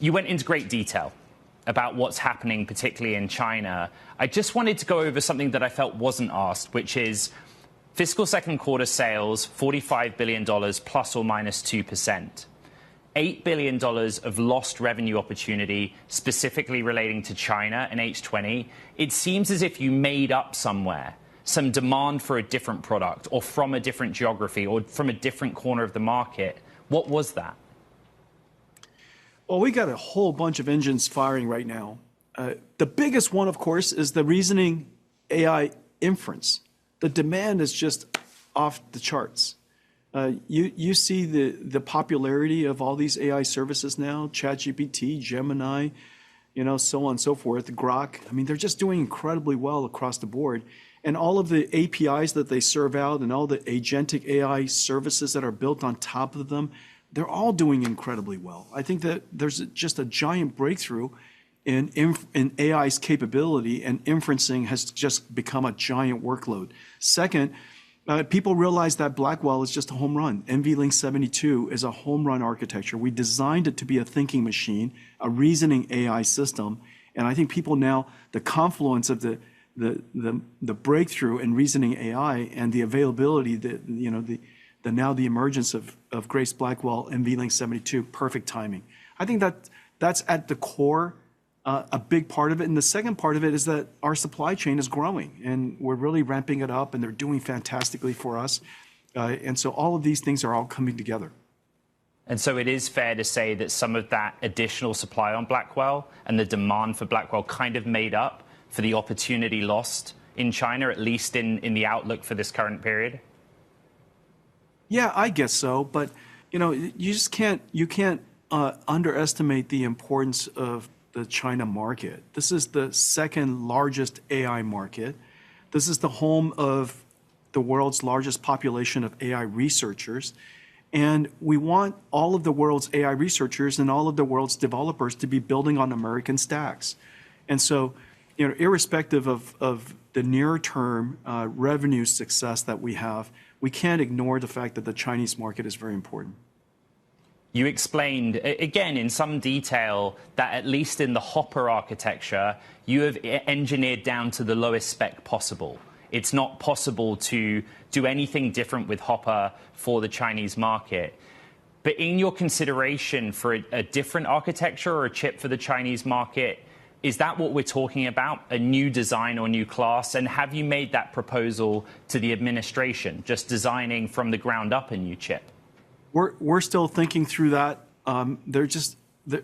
You went into great detail about what's happening, particularly in China. I just wanted to go over something that I felt wasn't asked, which is fiscal second quarter sales, $45 billion plus or minus 2%. $8 billion of lost revenue opportunity, specifically relating to China in H20. It seems as if you made up somewhere some demand for a different product or from a different geography or from a different corner of the market. What was that? Well, we got a whole bunch of engines firing right now. The biggest one, of course, is the reasoning AI inference. The demand is just off the charts. You see the popularity of all these AI services now, ChatGPT, Gemini, so on and so forth, Grok. I mean, they're just doing incredibly well across the board. And all of the APIs that they serve out and all the agentic AI services that are built on top of them, they're all doing incredibly well. I think that there's just a giant breakthrough in AI's capability, and inferencing has just become a giant workload. Second, people realize that Blackwell is just a home run. NVLink 72 is a home run architecture. We designed it to be a thinking machine, a reasoning AI system. And I think people now, the confluence of the breakthrough in reasoning AI and the availability, now the emergence of Grace Blackwell NVLink 72, perfect timing. I think that's at the core, a big part of it. And the second part of it is that our supply chain is growing, and we're really ramping it up, and they're doing fantastically for us. And so all of these things are all coming together. And so it is fair to say that some of that additional supply on Blackwell and the demand for Blackwell kind of made up for the opportunity lost in China, at least in the outlook for this current period? Yeah, I guess so. But, you can't underestimate the importance of the China market. This is the second largest AI market. This is the home of the world's largest population of AI researchers. And we want all of the world's AI researchers and all of the world's developers to be building on American stacks. And so, irrespective of the near-term revenue success that we have, we can't ignore the fact that the Chinese market is very important. You explained, again, in some detail, that at least in the Hopper architecture, you have engineered down to the lowest spec possible. It's not possible to do anything different with Hopper for the Chinese market. But in your consideration for a different architecture or a chip for the Chinese market, is that what we're talking about, a new design or new class? And have you made that proposal to the administration, just designing from the ground up a new chip? We're still thinking through that. They're just the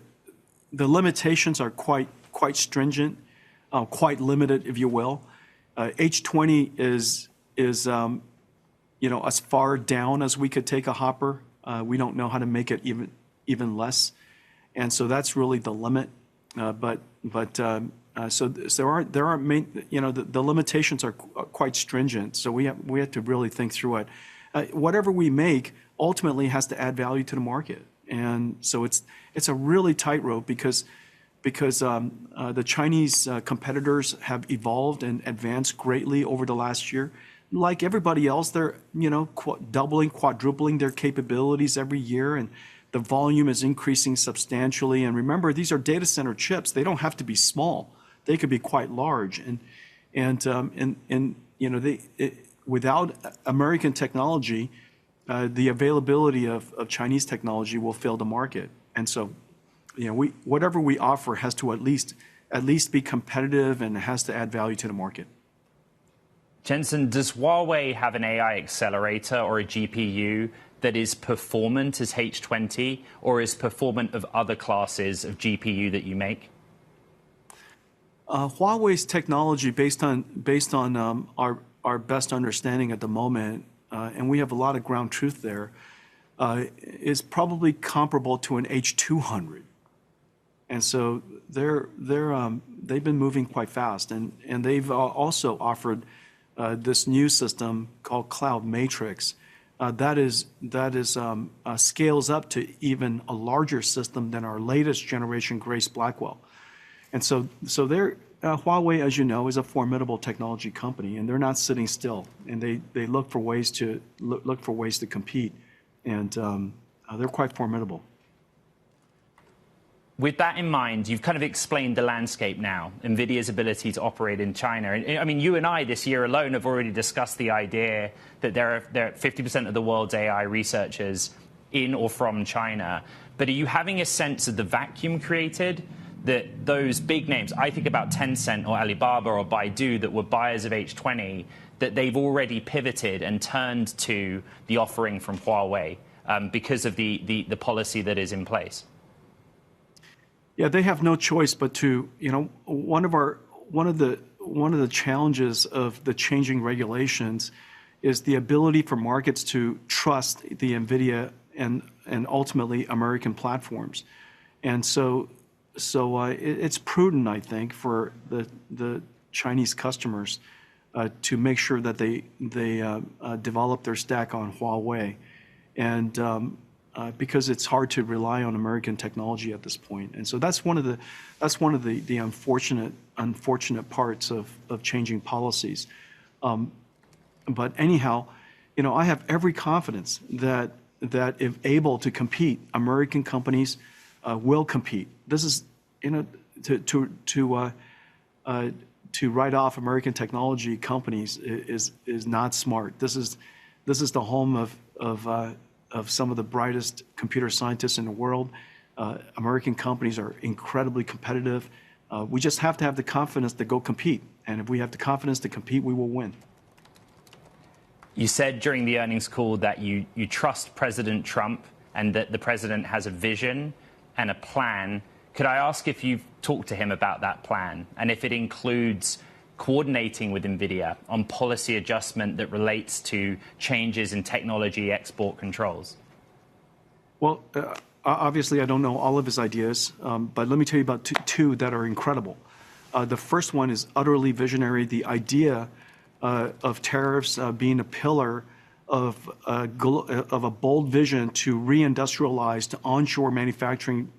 limitations are quite stringent, quite limited, if you will. H20 is as far down as we could take a Hopper. We don't know how to make it even less, and so that's really the limit. So there aren't main, the limitations are quite stringent. So we have to really think through it. Whatever we make ultimately has to add value to the market, and so it's a really tightrope because the Chinese competitors have evolved and advanced greatly over the last year. Like everybody else, they're doubling, quadrupling their capabilities every year, and the volume is increasing substantially. And remember, these are data center chips; they don't have to be small; they could be quite large. Without American technology, the availability of Chinese technology will fail the market. And so, whatever we offer has to at least be competitive, and it has to add value to the market. Jensen, does Huawei have an AI accelerator or a GPU that is performant as H20 or is performant of other classes of GPU that you make? Huawei's technology, based on our best understanding at the moment, and we have a lot of ground truth there, is probably comparable to an H200. And so they've been moving quite fast, and they've also offered this new system called Cloud Matrix that scales up to even a larger system than our latest generation Grace Blackwell. And so Huawei, as you know, is a formidable technology company, and they're not sitting still, and they look for ways to compete, and they're quite formidable. With that in mind, you've kind of explained the landscape now, NVIDIA's ability to operate in China. And, I mean, you and I this year alone have already discussed the idea that there are 50% of the world's AI researchers in or from China. But are you having a sense of the vacuum created that those big names, I think about Tencent or Alibaba or Baidu that were buyers of H20, that they've already pivoted and turned to the offering from Huawei because of the policy that is in place? Yeah, they have no choice but to, one of the challenges of the changing regulations is the ability for markets to trust the NVIDIA and ultimately American platforms. And so it's prudent, I think, for the Chinese customers to make sure that they develop their stack on Huawei. And because it's hard to rely on American technology at this point, and so that's one of the unfortunate parts of changing policies. But anyhow, I have every confidence that if able to compete, American companies will compete. This is to write off American technology companies is not smart. This is the home of some of the brightest computer scientists in the world. American companies are incredibly competitive. We just have to have the confidence to go compete. And if we have the confidence to compete, we will win. You said during the earnings call that you trust President Trump and that the president has a vision and a plan. Could I ask if you've talked to him about that plan and if it includes coordinating with NVIDIA on policy adjustment that relates to changes in technology export controls? Well, obviously, I don't know all of his ideas, but let me tell you about two that are incredible. The first one is utterly visionary. The idea of tariffs being a pillar of a bold vision to reindustrialize, to onshore manufacturing,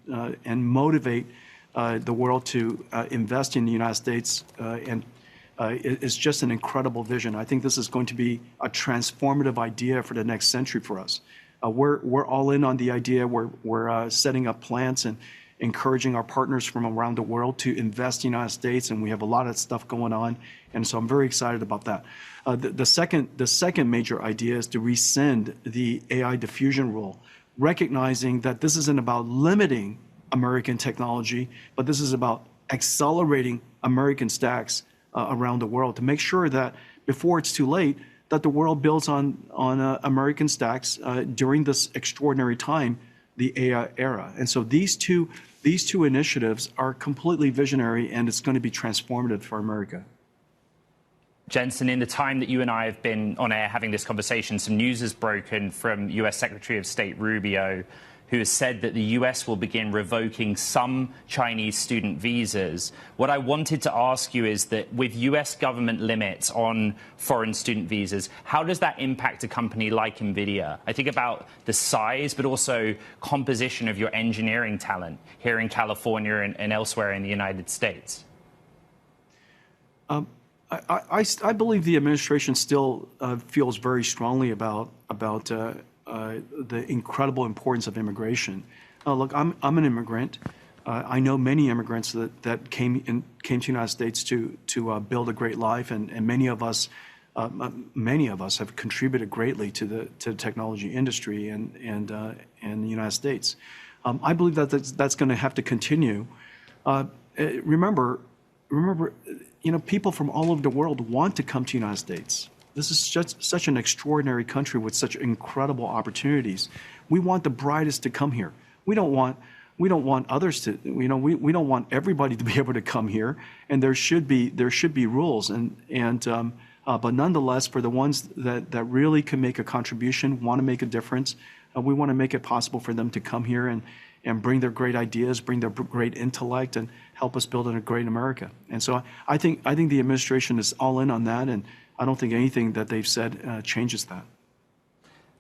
and motivate the world to invest in the United States and is just an incredible vision. I think this is going to be a transformative idea for the next century for us. We're all in on the idea. We're setting up plants and encouraging our partners from around the world to invest in the United States, and we have a lot of stuff going on, and so I'm very excited about that. The second major idea is to rescind the AI diffusion rule, recognizing that this isn't about limiting American technology, but this is about accelerating American stacks around the world to make sure that before it's too late, that the world builds on American stacks during this extraordinary time, the AI era. And so these two initiatives are completely visionary, and it's going to be transformative for America. Jensen, in the time that you and I have been on air having this conversation, some news has broken from U.S. Secretary of State Rubio, who has said that the U.S. will begin revoking some Chinese student visas. What I wanted to ask you is that with U.S. government limits on foreign student visas, how does that impact a company like NVIDIA? I think about the size, but also composition of your engineering talent here in California and elsewhere in the United States. I believe the administration still feels very strongly about the incredible importance of immigration. Look, I'm an immigrant. I know many immigrants that came to the United States to build a great life, and many of us have contributed greatly to the technology industry and the United States. I believe that's going to have to continue. Remember, people from all over the world want to come to the United States. This is just such an extraordinary country with such incredible opportunities. We want the brightest to come here. We don't want others to. We don't want everybody to be able to come here. And there should be rules. But nonetheless, for the ones that really can make a contribution, want to make a difference, we want to make it possible for them to come here and bring their great ideas, bring their great intellect, and help us build a great America. And so I think the administration is all in on that, and I don't think anything that they've said changes that.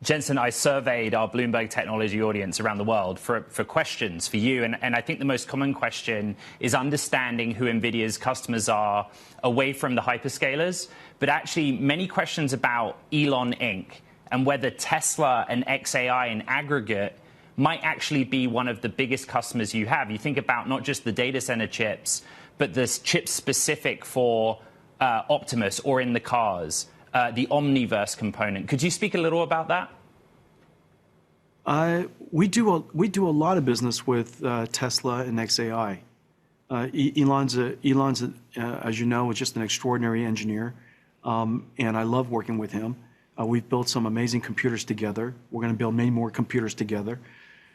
Jensen, I surveyed our Bloomberg Technology audience around the world for questions for you, and I think the most common question is understanding who NVIDIA's customers are away from the hyperscalers, but actually many questions about Elon Inc. and whether Tesla and xAI in aggregate might actually be one of the biggest customers you have. You think about not just the data center chips, but the chips specific for Optimus or in the cars, the Omniverse component. Could you speak a little about that? We do a lot of business with Tesla and xAI. Elon's, as you know, is just an extraordinary engineer, and I love working with him. We've built some amazing computers together. We're going to build many more computers together,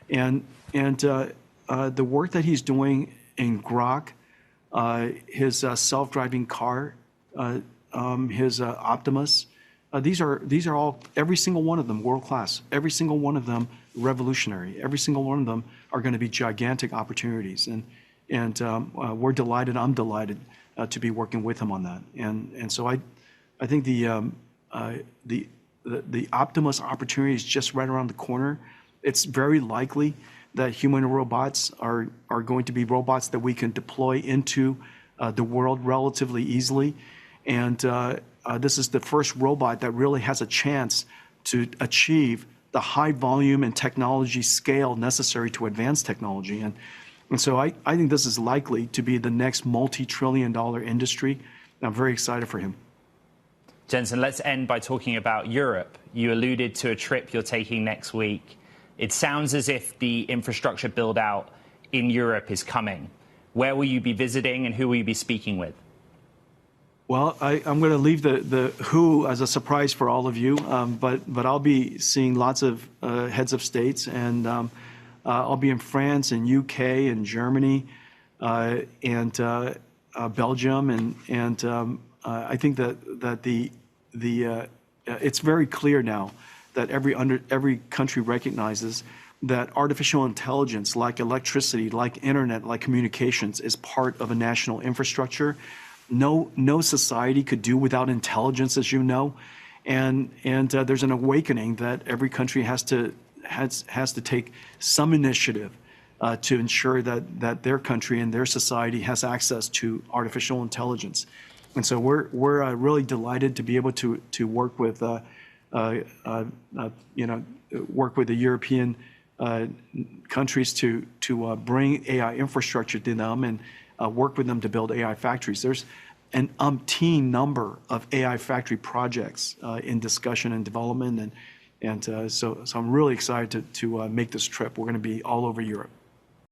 and the work that he's doing in Grok, his self-driving car, his Optimus. These are all, every single one of them world-class. Every single one of them revolutionary. Every single one of them are going to be gigantic opportunities. And we're delighted, I'm delighted to be working with him on that. And so I think the Optimus opportunity is just right around the corner. It's very likely that human robots are going to be robots that we can deploy into the world relatively easily. And this is the first robot that really has a chance to achieve the high volume and technology scale necessary to advance technology. And so I think this is likely to be the next multi-trillion-dollar industry. I'm very excited for him. Jensen, let's end by talking about Europe. You alluded to a trip you're taking next week. It sounds as if the infrastructure build-out in Europe is coming. Where will you be visiting and who will you be speaking with? Well, I'm going to leave the who as a surprise for all of you, but I'll be seeing lots of heads of states, and I'll be in France and UK and Germany and Belgium, and I think that it's very clear now that every country recognizes that artificial intelligence, like electricity, like internet, like communications, is part of a national infrastructure. No society could do without intelligence, as you know, and there's an awakening that every country has to take some initiative to ensure that their country and their society has access to artificial intelligence. And so we're really delighted to be able to work with work with the European countries to bring AI infrastructure to them and work with them to build AI factories. There's an umpteen number of AI factory projects in discussion and development, and so I'm really excited to make this trip. We're going to be all over Europe.